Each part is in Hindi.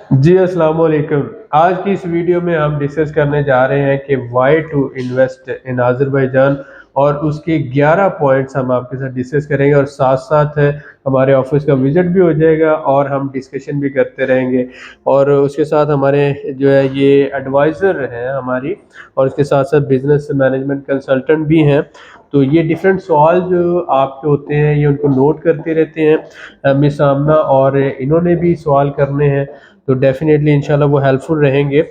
जी, अस्सलाम वालेकुम। आज की इस वीडियो में हम डिस्कस करने जा रहे हैं कि why to invest in Azerbaijan और उसके 11 पॉइंट्स हम आपके साथ डिस्कस करेंगे और साथ साथ हमारे ऑफिस का विजिट भी हो जाएगा और हम डिस्कशन भी करते रहेंगे। और उसके साथ हमारे जो है ये एडवाइज़र हैं हमारी, और उसके साथ साथ बिजनेस मैनेजमेंट कंसल्टेंट भी हैं। तो ये डिफरेंट सवाल जो आपके होते हैं ये उनको नोट करते रहते हैं मिस आमना, और इन्होंने भी सवाल करने हैं, तो डेफिनेटली इंशाल्लाह वो हेल्पफुल रहेंगे।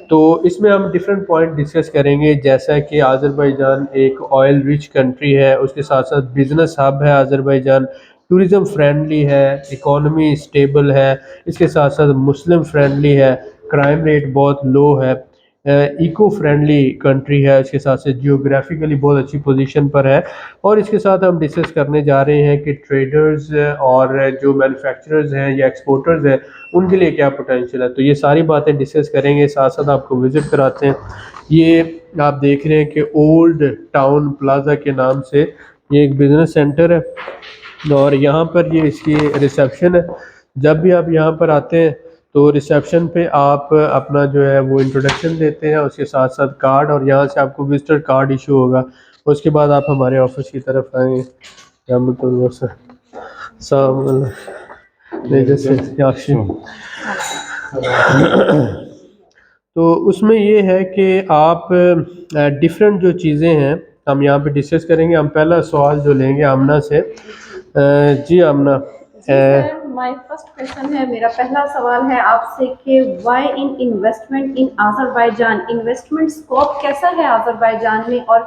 तो इसमें हम डिफरेंट पॉइंट डिस्कस करेंगे, जैसा कि अज़रबैजान एक ऑयल रिच कंट्री है, उसके साथ साथ बिजनेस हब है अज़रबैजान, टूरिज़्म फ्रेंडली है, इकोनॉमी स्टेबल है, इसके साथ साथ मुस्लिम फ्रेंडली है, क्राइम रेट बहुत लो है, इको फ्रेंडली कंट्री है, इसके साथ साथ जियोग्राफिकली बहुत अच्छी पोजीशन पर है। और इसके साथ हम डिस्कस करने जा रहे हैं कि ट्रेडर्स और जो मैन्युफैक्चरर्स हैं या एक्सपोर्टर्स हैं उनके लिए क्या पोटेंशियल है। तो ये सारी बातें डिस्कस करेंगे, साथ साथ आपको विजिट कराते हैं। ये आप देख रहे हैं कि ओल्ड टाउन प्लाजा के नाम से ये एक बिजनेस सेंटर है, और यहाँ पर ये इसकी रिसेप्शन है। जब भी आप यहाँ पर आते हैं तो रिसेप्शन पे आप अपना जो है वो इंट्रोडक्शन देते हैं, उसके साथ साथ कार्ड, और यहाँ से आपको विजिटर कार्ड इशू होगा। उसके बाद आप हमारे ऑफिस की तरफ आएंगे। तो उसमें ये है कि आप डिफरेंट जो चीज़ें हैं हम यहाँ पे डिस्कस करेंगे। हम पहला सवाल जो लेंगे आमना से। जी आमना। जी सर, माय फर्स्ट क्वेश्चन है, मेरा पहला सवाल है आपसे कि why in investment in Azerbaijan, investment scope कैसा है अज़रबैजान में और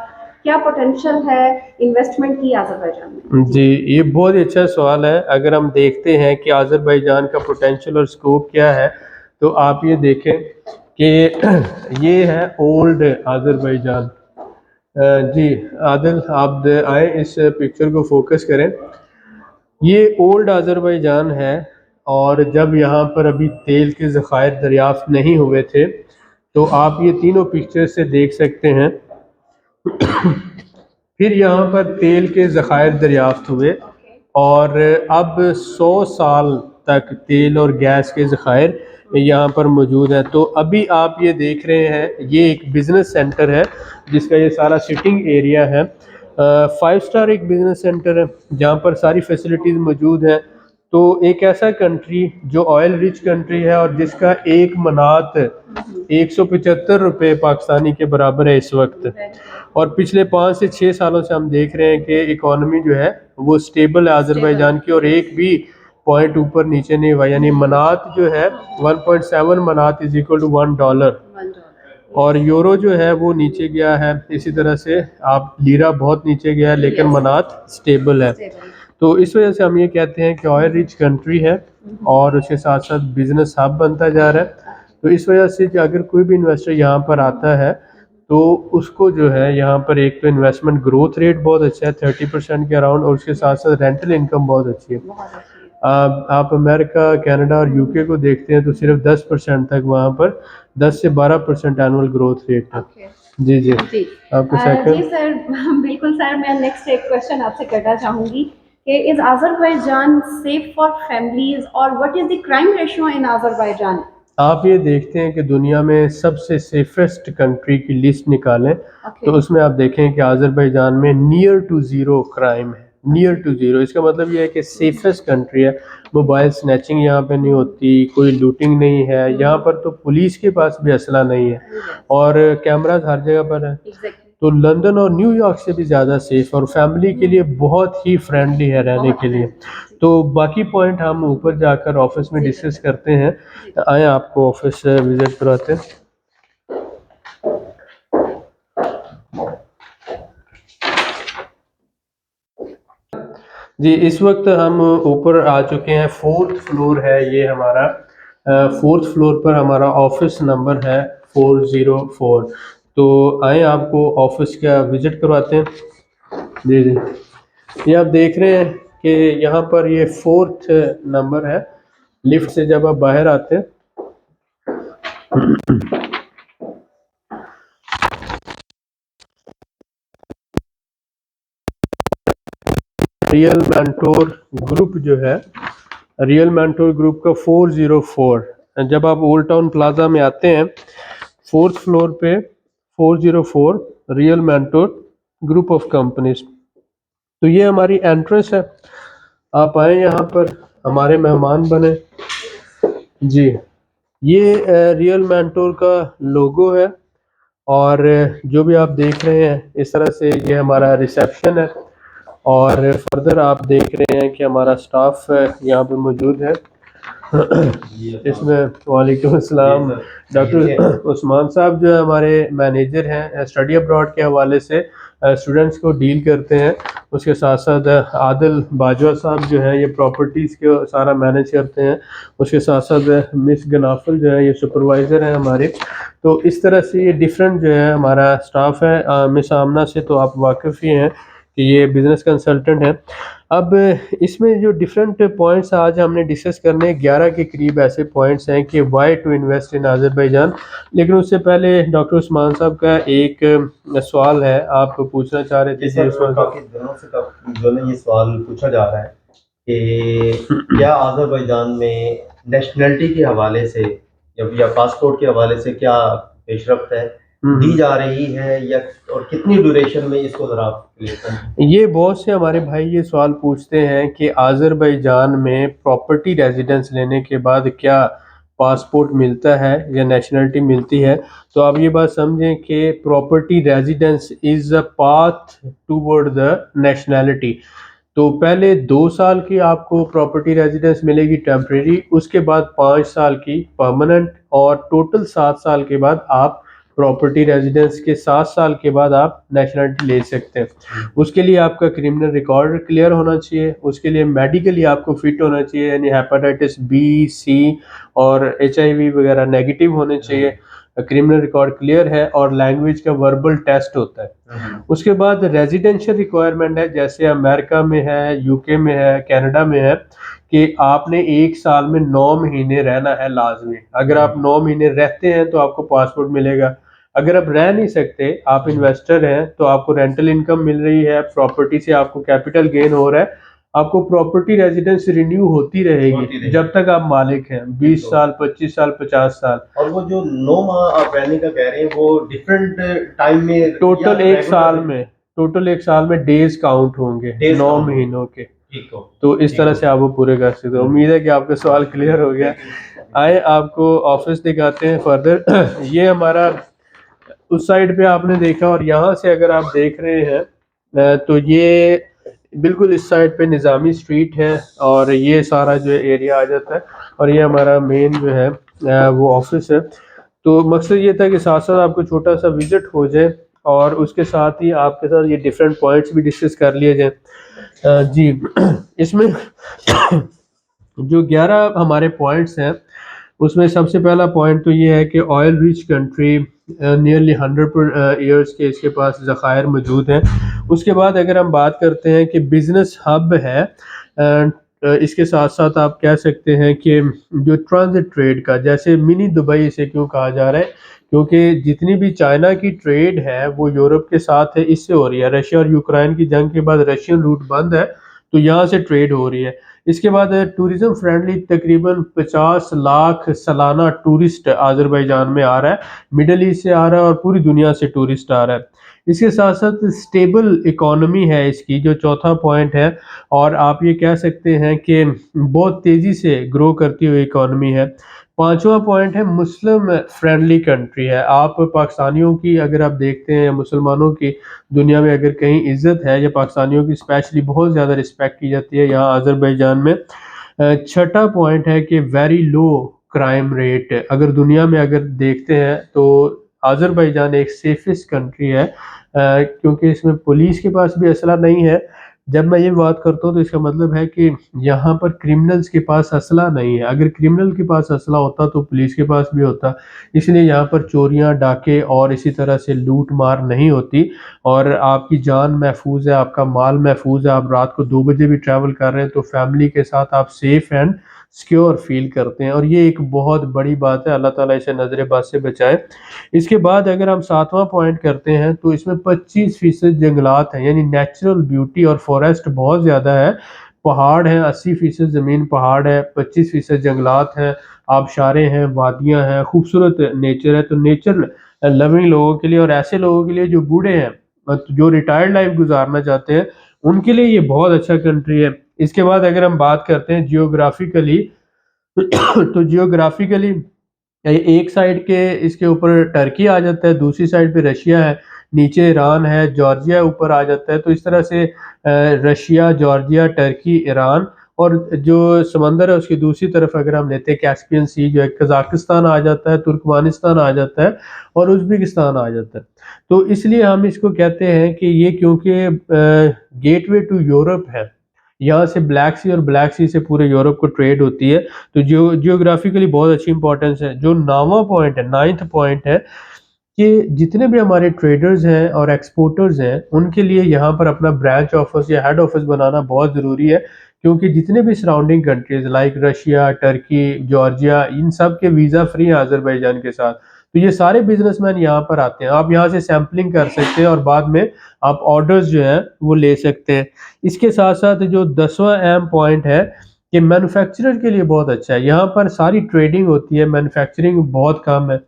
क्या पोटेंशियल है इन्वेस्टमेंट की अज़रबैजान में? जी, ये बहुत ही अच्छा सवाल है। अगर हम देखते हैं कि अज़रबैजान का पोटेंशियल और स्कोप क्या है, तो आप ये देखें कि ये है ओल्ड अज़रबैजान। जी, आदिल आप आए इस पिक्चर को फोकस करें। ये ओल्ड अज़रबैजान है, और जब यहाँ पर अभी तेल के ज़खायर दरियाफ्त नहीं हुए थे, तो आप ये तीनों पिक्चर से देख सकते हैं। फिर यहाँ पर तेल के ज़खायर दरियाफ्त हुए, और अब 100 साल तक तेल और गैस के ज़खायर यहाँ पर मौजूद हैं। तो अभी आप ये देख रहे हैं, ये एक बिज़नेस सेंटर है जिसका ये सारा सिटिंग एरिया है। 5 स्टार एक बिज़नेस सेंटर है जहाँ पर सारी फैसिलिटीज़ मौजूद हैं। तो एक ऐसा कंट्री जो ऑयल रिच कंट्री है और जिसका एक मनात 175 रुपये पाकिस्तानी के बराबर है इस वक्त, और पिछले 5 से 6 सालों से हम देख रहे हैं कि इकोनॉमी जो है वो स्टेबल है अज़रबैजान की, और एक भी पॉइंट ऊपर नीचे नहीं हुआ। यानी मनात जो है 1.7 मनात इज इक्वल टू $1, और यूरो जो है वो नीचे गया है। इसी तरह से आप लीरा बहुत नीचे गया है, लेकिन मनात स्टेबल है। तो इस वजह से हम ये कहते हैं कि ऑयल रिच कंट्री है और उसके साथ साथ बिजनेस हब बनता जा रहा है। तो इस वजह से कि अगर कोई भी इन्वेस्टर यहाँ पर आता है तो उसको जो है यहाँ पर एक तो इन्वेस्टमेंट ग्रोथ रेट बहुत अच्छा है 30% के अराउंड, और उसके साथ साथ रेंटल इनकम बहुत अच्छी है। आप अमेरिका, कनाडा और यूके को देखते हैं तो सिर्फ 10% तक वहाँ पर 10 से 12% एनुअल ग्रोथ रेट है। जी जी, जी आपके जी सेकंड। सर, बिल्कुल सर, मैं नेक्स्ट एक क्वेश्चन आपसे करना चाहूँगी कि is Azerbaijan safe for families और what is the crime ratio in Azerbaijan? आप ये देखते हैं कि दुनिया में सबसे सेफेस्ट कंट्री की लिस्ट निकालें, तो उसमें आप देखें कि अज़रबैजान में नियर टू ज़ीरो क्राइम है। नियर टू ज़ीरो इसका मतलब ये है कि सेफेस्ट कंट्री है। मोबाइल स्नैचिंग यहाँ पे नहीं होती, कोई लूटिंग नहीं है यहाँ पर, तो पुलिस के पास भी असला नहीं है, और कैमराज हर जगह पर है। तो लंदन और न्यूयॉर्क से भी ज़्यादा सेफ, और फैमिली के लिए बहुत ही फ्रेंडली है रहने के लिए। तो बाकी पॉइंट हम ऊपर जाकर ऑफिस में डिस्कस करते हैं। आए आपको ऑफिस विजिट करवाते हैं। जी, इस वक्त हम ऊपर आ चुके हैं, 4th फ्लोर है ये हमारा। 4th फ्लोर पर हमारा ऑफिस नंबर है 404। तो आए आपको ऑफिस का विजिट करवाते हैं। जी जी, ये आप देख रहे हैं कि यहाँ पर ये 4th नंबर है। लिफ्ट से जब आप बाहर आते हैं, रियल मेंटोर ग्रुप जो है, रियल मेंटोर ग्रुप का 404 जब आप ओल्ड टाउन प्लाजा में आते हैं, 4th फ्लोर पे 404 real mentor group of companies, तो ये हमारी एंट्रेंस है। आप आए यहाँ पर, हमारे मेहमान बने जी। ये रियल मेंटोर का लोगो है, और जो भी आप देख रहे हैं इस तरह से ये हमारा रिसेप्शन है, और फर्दर आप देख रहे हैं कि हमारा स्टाफ यहाँ पे मौजूद है। इसमें वालेकुम अस्सलाम, डॉक्टर उस्मान साहब जो है हमारे मैनेजर हैं, स्टडी अब्रॉड के हवाले से स्टूडेंट्स को डील करते हैं। उसके साथ साथ आदिल बाजवा साहब जो है ये प्रॉपर्टीज़ को सारा मैनेज करते हैं। उसके साथ साथ मिस गनाफल जो है ये सुपरवाइज़र हैं हमारे। तो इस तरह से ये डिफरेंट जो है हमारा स्टाफ है। मिस आमना से तो आप वाकिफ़ ही हैं कि ये बिज़नेस कंसल्टेंट है। अब इसमें जो डिफरेंट पॉइंट्स आज हमने डिस्कस करने, 11 के करीब ऐसे पॉइंट्स हैं कि why to invest in Azerbaijan. लेकिन उससे पहले डॉक्टर उस्मान साहब का एक सवाल है, आप पूछना चाह रहे थे। काफी दिनों से जो है ये सवाल पूछा जा रहा है कि क्या आज़रबाईजान में नेशनलिटी के हवाले से या पासपोर्ट के हवाले से क्या पेशरफ्त है दी जा रही है, या और कितनी ड्यूरेशन में इसको जरा ये बहुत से हमारे भाई ये सवाल पूछते हैं कि आज़रबाईजान में प्रॉपर्टी रेजिडेंस लेने के बाद क्या पासपोर्ट मिलता है या नेशनलिटी मिलती है। तो आप ये बात समझें कि property residence is a path toward the nationality. तो पहले 2 साल की आपको प्रॉपर्टी रेजिडेंस मिलेगी टेम्परेरी, उसके बाद 5 साल की परमानेंट, और टोटल 7 साल के बाद आप प्रॉपर्टी रेजिडेंस के 7 साल के बाद आप नेशनलिटी ले सकते हैं। उसके लिए आपका क्रिमिनल रिकॉर्ड क्लियर होना चाहिए, उसके लिए मेडिकली आपको फिट होना चाहिए, यानी हेपेटाइटिस बी, सी और HIV वगैरह नेगेटिव होने चाहिए, क्रिमिनल रिकॉर्ड क्लियर है, और लैंग्वेज का वर्बल टेस्ट होता है। उसके बाद रेजिडेंशियल रिक्वायरमेंट है, जैसे अमेरिका में है, यूके में है, कनाडा में है, कि आपने 1 साल में 9 महीने रहना है लाजमी। अगर आप 9 महीने रहते हैं तो आपको पासपोर्ट मिलेगा। अगर आप रह नहीं सकते, आप इन्वेस्टर हैं, तो आपको रेंटल इनकम मिल रही है, प्रॉपर्टी से आपको कैपिटल गेन हो रहा है, आपको प्रॉपर्टी रेजिडेंस रिन्यू होती रहेगी जब तक आप मालिक हैं, 20 साल, 25 साल, 50 साल। और वो जो 9 माह आप रहने का कह रहे हैं वो डिफरेंट टाइम में, टोटल 1 साल में डेज काउंट होंगे 9 महीनों के। तो इस तरह से आप वो पूरे कर सकते हो। उम्मीद है कि आपका सवाल क्लियर हो गया। आए आपको ऑफिस दिखाते हैं फर्दर। ये हमारा उस साइड पे आपने देखा, और यहाँ से अगर आप देख रहे हैं तो ये बिल्कुल इस साइड पे निज़ामी स्ट्रीट है, और ये सारा जो एरिया आ जाता है, और ये हमारा मेन जो है वो ऑफिस है। तो मकसद ये था कि साथ साथ आपको छोटा सा विजिट हो जाए, और उसके साथ ही आपके साथ ये डिफरेंट पॉइंट्स भी डिस्कस कर लिए जाए। जी इसमें जो 11 हमारे पॉइंट्स हैं, उसमें सबसे पहला पॉइंट तो ये है कि oil rich country, nearly 100 years के इसके पास ज़खायर मौजूद हैं। उसके बाद अगर हम बात करते हैं कि बिज़नेस हब है, इसके साथ साथ आप कह सकते हैं कि जो ट्रांजिट ट्रेड का, जैसे मिनी दुबई इसे क्यों कहा जा रहा है, क्योंकि जितनी भी चाइना की ट्रेड है वो यूरोप के साथ है, इससे हो रही है। रशिया और यूक्रेन की जंग के बाद रशियन रूट बंद है, तो यहाँ से ट्रेड हो रही है। इसके बाद टूरिज्म फ्रेंडली तकरीबन 50 लाख सालाना टूरिस्ट आज़रबाईजान में आ रहा है, मिडल ईस्ट से आ रहा है, और पूरी दुनिया से टूरिस्ट आ रहा है। इसके साथ साथ स्टेबल इकोनॉमी है इसकी, जो चौथा पॉइंट है, और आप ये कह सकते हैं कि बहुत तेज़ी से ग्रो करती हुई इकोनॉमी है। पांचवा पॉइंट है मुस्लिम फ्रेंडली कंट्री है। आप पाकिस्तानियों की अगर आप देखते हैं, मुसलमानों की दुनिया में अगर कहीं इज्जत है, या पाकिस्तानियों की स्पेशली बहुत ज़्यादा रिस्पेक्ट की जाती है, यहाँ आज़रबाईजान में। छठा पॉइंट है कि वेरी लो क्राइम रेट। अगर दुनिया में अगर देखते हैं तो आज़रबाईजान एक सेफेस्ट कंट्री है, क्योंकि इसमें पुलिस के पास भी असला नहीं है। जब मैं ये बात करता हूँ तो इसका मतलब है कि यहाँ पर क्रिमिनल्स के पास असला नहीं है। अगर क्रिमिनल के पास असला होता तो पुलिस के पास भी होता, इसलिए यहाँ पर चोरियाँ, डाके और इसी तरह से लूट मार नहीं होती, और आपकी जान महफूज है, आपका माल महफूज है। आप रात को 2 बजे भी ट्रैवल कर रहे हैं तो फैमिली के साथ आप सेफ एंड सिक्योर फील करते हैं, और ये एक बहुत बड़ी बात है। अल्लाह ताला इसे नजर-ए-बद से बचाए। इसके बाद अगर हम 7वां पॉइंट करते हैं तो इसमें 25% जंगलात हैं, यानी नेचुरल ब्यूटी और फॉरेस्ट बहुत ज़्यादा है। पहाड़ हैं, 80% ज़मीन पहाड़ है, 25% जंगलात हैं, आबशारें हैं, वादियां हैं, खूबसूरत नेचर है। तो नेचर लविंग लोगों के लिए और ऐसे लोगों के लिए जो बूढ़े हैं, जो रिटायर्ड लाइफ गुजारना चाहते हैं, उनके लिए ये बहुत अच्छा कंट्री है। इसके बाद अगर हम बात करते हैं जियोग्राफिकली तो जियोग्राफिकली एक साइड के इसके ऊपर टर्की आ जाता है, दूसरी साइड पे रशिया है, नीचे ईरान है, जॉर्जिया ऊपर आ जाता है। तो इस तरह से रशिया, जॉर्जिया, टर्की, ईरान, और जो समंदर है उसकी दूसरी तरफ अगर हम लेते हैं कैस्पियन सी, जो है कजाकिस्तान आ जाता है, तुर्कमानिस्तान आ जाता है और उज्बेकिस्तान आ जाता है। तो इसलिए हम इसको कहते हैं कि ये क्योंकि गेटवे टू यूरोप है, यहाँ से ब्लैक सी और ब्लैक सी से पूरे यूरोप को ट्रेड होती है। तो जियोग्राफिकली बहुत अच्छी इंपॉर्टेंस है। जो नावा पॉइंट है, नाइन्थ पॉइंट है कि जितने भी हमारे ट्रेडर्स हैं और एक्सपोर्टर्स हैं, उनके लिए यहाँ पर अपना ब्रांच ऑफिस या हेड ऑफिस बनाना बहुत ज़रूरी है, क्योंकि जितने भी surrounding countries like Russia, Turkey, Georgia, इन सब के वीज़ा फ्री हैं अजरबैजान के साथ। तो ये सारे बिजनेसमैन यहाँ पर आते हैं। आप यहाँ से सैम्पलिंग कर सकते हैं और बाद में आप ऑर्डर्स जो हैं वो ले सकते हैं। इसके साथ साथ जो 10वां अहम पॉइंट है कि मैन्युफैक्चरर के लिए बहुत अच्छा है। यहाँ पर सारी ट्रेडिंग होती है, मैन्युफैक्चरिंग बहुत कम है,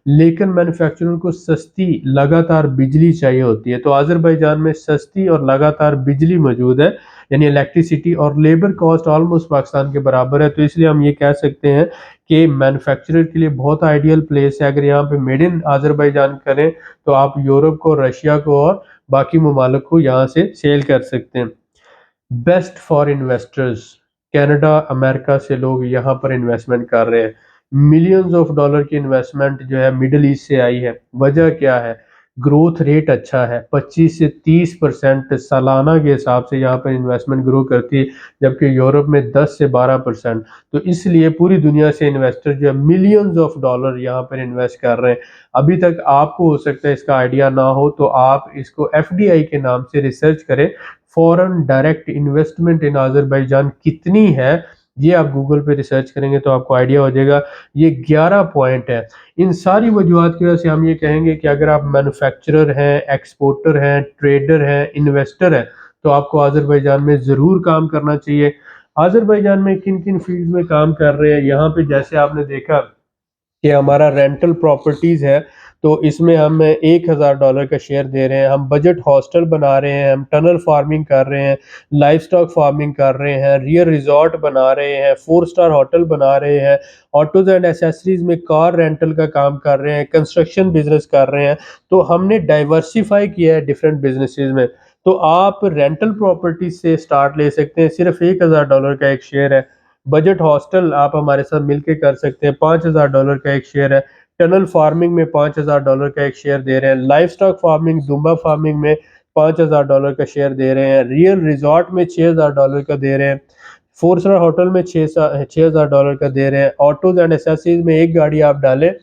लेकिन मैन्युफैक्चरर को सस्ती लगातार बिजली चाहिए होती है। तो अज़रबैजान में सस्ती और लगातार बिजली मौजूद है, यानी इलेक्ट्रिसिटी, और लेबर कॉस्ट ऑलमोस्ट पाकिस्तान के बराबर है। तो इसलिए हम ये कह सकते हैं कि मैन्युफैक्चरर के लिए बहुत आइडियल प्लेस है। अगर यहाँ पे मेड इन अज़रबैजान करें तो आप यूरोप को, रशिया को और बाकी ममालिक को यहाँ से सेल कर सकते हैं। Best for investors, Canada, America से लोग यहाँ पर इन्वेस्टमेंट कर रहे हैं। मिलियंस ऑफ डॉलर की इन्वेस्टमेंट जो है मिडिल ईस्ट से आई है। वजह क्या है? ग्रोथ रेट अच्छा है, 25 से 30% सालाना के हिसाब से यहाँ पर इन्वेस्टमेंट ग्रो करती है, जबकि यूरोप में 10 से 12%। तो इसलिए पूरी दुनिया से इन्वेस्टर जो है मिलियंस ऑफ डॉलर यहाँ पर इन्वेस्ट कर रहे हैं। अभी तक आपको हो सकता है इसका आइडिया ना हो, तो आप इसको FDI के नाम से रिसर्च करें, फॉरेन डायरेक्ट इन्वेस्टमेंट इन अजरबैजान कितनी है, ये आप गूगल पे रिसर्च करेंगे तो आपको आइडिया हो जाएगा। ये 11 पॉइंट है। इन सारी वजूहत की वजह से हम ये कहेंगे कि अगर आप मैन्युफैक्चरर हैं, एक्सपोर्टर हैं, ट्रेडर हैं, इन्वेस्टर हैं, तो आपको अजरबैजान में ज़रूर काम करना चाहिए। अजरबैजान में किन किन फील्ड में काम कर रहे हैं, यहाँ पे जैसे आपने देखा कि हमारा रेंटल प्रॉपर्टीज़ है, तो इसमें हम $1000 का शेयर दे रहे हैं। हम बजट हॉस्टल बना रहे हैं, हम टनल फार्मिंग कर रहे हैं, लाइव स्टॉक फार्मिंग कर रहे हैं, रियल रिजॉर्ट बना रहे हैं, 4 स्टार होटल बना रहे हैं, ऑटोज एंड एसेसरीज में कार रेंटल का काम कर रहे हैं, कंस्ट्रक्शन बिजनेस कर रहे हैं। तो हमने डाइवर्सिफाई किया है डिफरेंट बिजनेसेस में। तो आप रेंटल प्रॉपर्टी से स्टार्ट ले सकते हैं, सिर्फ $1000 का एक शेयर है। बजट हॉस्टल आप हमारे साथ मिलके कर सकते हैं, $5000 का एक शेयर है। टनल फार्मिंग में $5000 का एक शेयर दे रहे हैं। लाइव स्टॉक फार्मिंग, दुम्बा फार्मिंग में $5000 का शेयर दे रहे हैं। रियल रिजॉर्ट में $6000 का दे रहे हैं। 4 स्टार होटल में $6000 का दे रहे हैं। ऑटोज एंड एसेसरीज में एक गाड़ी आप डालें,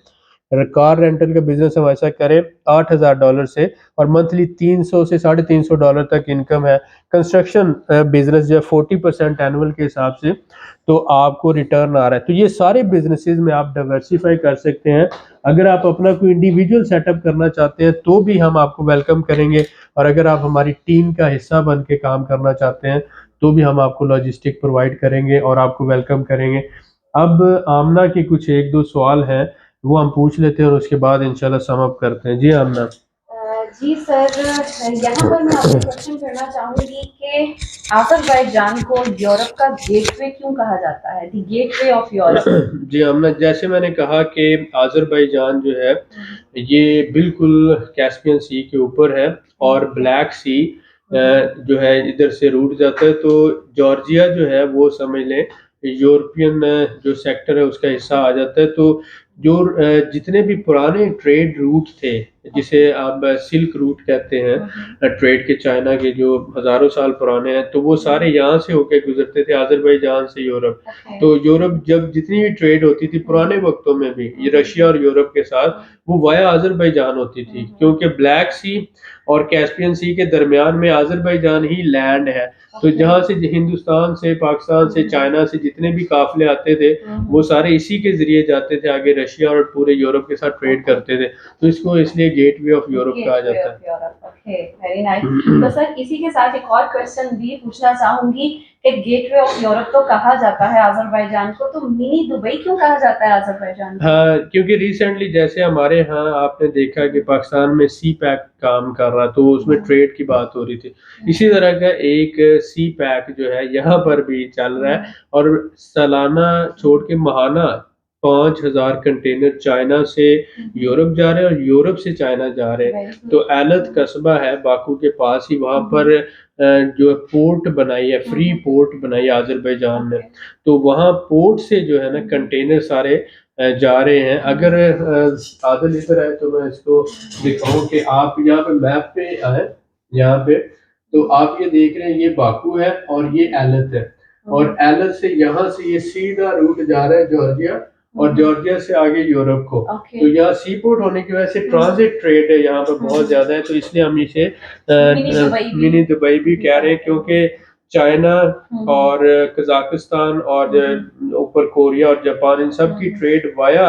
कार रेंटल का बिजनेस हम ऐसा करें $8000 से, और मंथली 300 से $350 तक इनकम है। कंस्ट्रक्शन बिजनेस जो है 40% एनुअल के हिसाब से, तो आपको रिटर्न आ रहा है। तो ये सारे बिजनेसेस में आप डाइवर्सिफाई कर सकते हैं। अगर आप अपना कोई इंडिविजुअल सेटअप करना चाहते हैं तो भी हम आपको वेलकम करेंगे, और अगर आप हमारी टीम का हिस्सा बन के काम करना चाहते हैं तो भी हम आपको लॉजिस्टिक प्रोवाइड करेंगे और आपको वेलकम करेंगे। अब आमना के कुछ एक दो सवाल हैं, वो हम पूछ लेते हैं और उसके बाद इंशाल्लाह सम अप करते हैं। जी आमना। जी सर, यहाँ पर मैं आपसे क्वेश्चन करना चाहूँगी कि अज़रबैजान को यूरोप का गेटवे क्यों कहा जाता है, द गेटवे ऑफ यूरोप? जी आमना, जैसे मैंने कहा कि अज़रबैजान जो है ये बिल्कुल कैस्पियन सी के ऊपर है, और ब्लैक सी जो है इधर से रूट जाता है। तो जॉर्जिया जो है वो समझ लें यूरोपियन जो सेक्टर है उसका हिस्सा आ जाता है। तो जो जितने भी पुराने ट्रेड रूट थे, जिसे आप सिल्क रूट कहते हैं, ट्रेड के, चाइना के, जो हजारों साल पुराने हैं, तो वो सारे यहाँ से होके गुजरते थे अजरबैजान से यूरोप। तो यूरोप जब जितनी भी ट्रेड होती थी पुराने वक्तों में भी, ये रशिया और यूरोप के साथ, वो वाया अजरबैजान होती थी, क्योंकि ब्लैक सी और कैस्पियन सी के दरमियान में अजरबैजान ही लैंड है। तो जहाँ से हिंदुस्तान से, पाकिस्तान से, चाइना से जितने भी काफिले आते थे वो सारे इसी के जरिए जाते थे आगे रशिया और पूरे यूरोप के साथ ट्रेड करते थे, तो इसको इसलिए गेटवे ऑफ यूरोप कहा जाता है। Okay, very nice. तो सर इसी के साथ एक और क्वेश्चन भी पूछना चाहूंगी कि गेटवे ऑफ यूरोप तो कहा जाता है आज़रबाईजान को, तो मिनी दुबई क्यों कहा जाता है आज़रबाईजान को? हाँ, क्योंकि रिसेंटली जैसे हमारे यहाँ आपने देखा कि पाकिस्तान में सी पैक काम कर रहा, तो उसमें ट्रेड की बात हो रही थी। इसी तरह का एक सी पैक जो है यहाँ पर भी चल रहा है, और सालाना छोड़ के महाना 5000 कंटेनर चाइना से यूरोप जा रहे हैं और यूरोप से चाइना जा रहे हैं। तो एलत कस्बा है बाकू के पास ही, वहाँ पर जो पोर्ट बनाई है, फ्री पोर्ट बनाई है आज़रबाईजान ने, तो वहाँ पोर्ट से जो है ना कंटेनर सारे जा रहे हैं। अगर आदिल इधर है तो मैं इसको दिखाऊं कि आप यहाँ पे मैप पे आए, यहाँ पे तो आप ये देख रहे हैं, ये बाकू है और ये एलत है, और एलत से यहाँ से ये सीधा रूट जा रहा है जॉर्जिया, और जॉर्जिया से आगे यूरोप को। तो यहाँ सी पोर्ट होने की वजह से ट्रांजिट ट्रेड है यहाँ पर बहुत ज्यादा है, तो इसलिए हम इसे मिनी दुबई भी कह रहे हैं, क्योंकि चाइना और कजाकिस्तान और ऊपर कोरिया और जापान, इन सब की ट्रेड वाया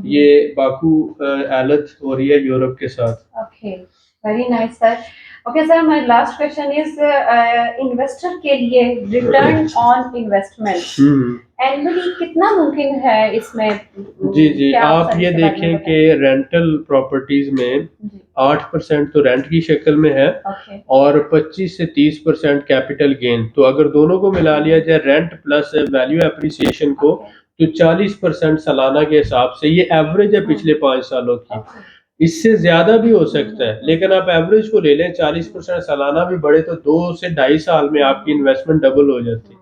ये बाकू एलत हो रही है यूरोप के साथ। Okay, very nice sir. Okay sir, my last question is investor के लिए रिटर्न ऑन इन्वेस्टमेंट एनुअली कितना मुमकिन है इसमें? जी आप ये देखें कि रेंटल प्रॉपर्टीज में 8% तो रेंट की शक्ल में है, और 25 से 30% कैपिटल गेन। तो अगर दोनों को मिला लिया जाए, रेंट प्लस वैल्यू एप्रिसिएशन को, तो 40% सालाना के हिसाब से, ये एवरेज है पिछले 5 सालों की। इससे ज्यादा भी हो सकता है, लेकिन आप एवरेज को ले लें, 40% सालाना भी बढ़े तो 2 से 2.5 साल में आपकी इन्वेस्टमेंट डबल हो जाती है।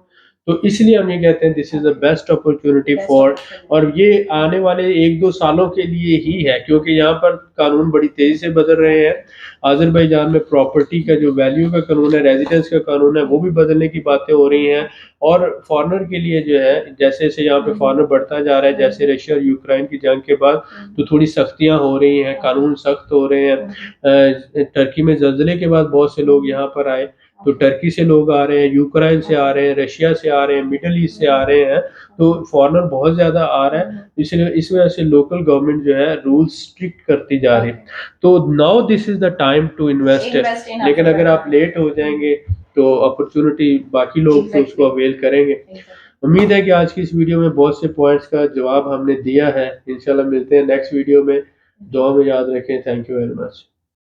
तो इसलिए हम ये कहते हैं this is the best opportunity for, और ये आने वाले 1-2 सालों के लिए ही है, क्योंकि यहाँ पर कानून बड़ी तेजी से बदल रहे हैं। आज़रबाईजान में प्रॉपर्टी का जो वैल्यू का कानून है, रेजिडेंस का कानून है, वो भी बदलने की बातें हो रही हैं। और फॉरनर के लिए जो है, जैसे जैसे यहाँ पे फॉरनर बढ़ता जा रहा है, जैसे रशिया और यूक्रेन की जंग के बाद, तो थोड़ी सख्तियाँ हो रही हैं, कानून सख्त हो रहे हैं। टर्की में ज़ल्ज़ले के बाद बहुत से लोग यहाँ पर आए, तो टर्की से लोग आ रहे हैं, यूक्रेन से आ रहे हैं, रशिया से आ रहे हैं, मिडल ईस्ट से आ रहे हैं, तो फॉरेनर बहुत ज़्यादा आ रहा है। इसलिए इस वजह से लोकल गवर्नमेंट जो है रूल्स स्ट्रिक्ट करती जा रही है। तो now this is the time to invest, लेकिन अगर आप लेट हो जाएंगे तो अपॉर्चुनिटी बाकी लोग तो उसको अवेल करेंगे। उम्मीद है कि आज की इस वीडियो में बहुत से पॉइंट्स का जवाब हमने दिया है। इंशाल्लाह मिलते हैं नेक्स्ट वीडियो में। दुआ में याद रखें। Thank you very much.